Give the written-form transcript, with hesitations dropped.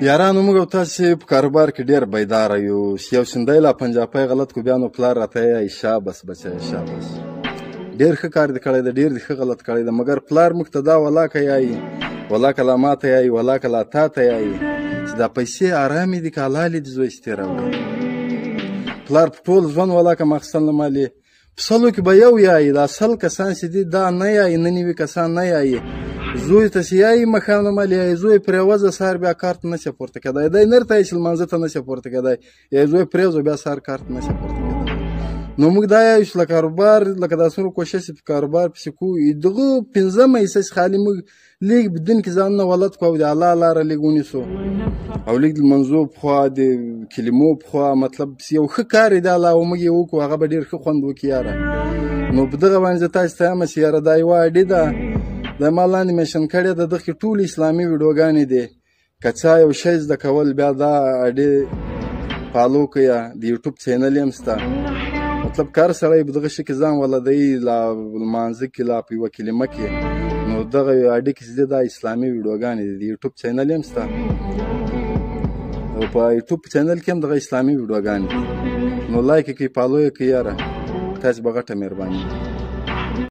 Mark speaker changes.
Speaker 1: یارانو موږ او تاسې په کاروبار کې ډېر بیداره یو. یو سندی لا پنجابی غلط کو بیا نو پلار راته یایي شابس بچی شابس. ډېر ښه کار دې کړی دی، ډېر دې ښه غلط کړی دی، مګر پلار موږ ته دا ولاکه یایي، ولاکه لا ما ته یایي، ولاکه لا تا ته یایي چې دا پیسې ارامې دي که حلالې دي زوی چې ترې راوړې. پلار په ټول ژوند ولاکه ما اخیستل نه مالې، په سلو کې به یو یایي، دا سل کسان چې دي دا نه یایي، نه نوي کسان نه یایي. زوی ته چې یایي ماښام نه مالې یایي، زوی پرېوځه سهار بیا کار ته نشي پورته کېدی، دی نر ته یې چې لمانځه ته نشي پورته کېدی، یایي زوی پرېوځه بیا سهار کار ته نشي پورته کېدی. نو موږ دا یایو چې له کاروبار لکه دا څومره کوشش چې په کاروبار پسې کوو، دغه پنځمه حصه چې خالي موږ لږ بدون کې ځانونه ولد کړو او د الله لاره لږ ونیسو او لږ د لمنځو پخوا د کلمو پخوا مطلب یو ښه کار یې دی الله او موږ یې وکړو، هغه به ډېر ښه خوند وکړي یاره. نو په دغه باندې زه تاسو ته یم چې یاره دا یوه اډې ده، دا ما لاندې میشن کړې ده، دغه کې ټولې اسلامي ویډیوګانې دي. که چا یو شی زده کول بیا دا اډې فالو کړئ. د یوټیوب چینل یې هم شته، مطلب کار سړی په دغه شي کې ځان ولدوي، لا لمانځه کې لا په یوه کلمه کې. نو دغه اډې کې چې دی دا اسلامي ویډیوګانې دي، د یوټیوب چینل یې هم شته او په یوټیوب چینل کې هم دغه اسلامي ویډیوګانې دي. نو لایک یې کړئ، فالو یې کړئ یاره، تاسې به غټه مهرباني.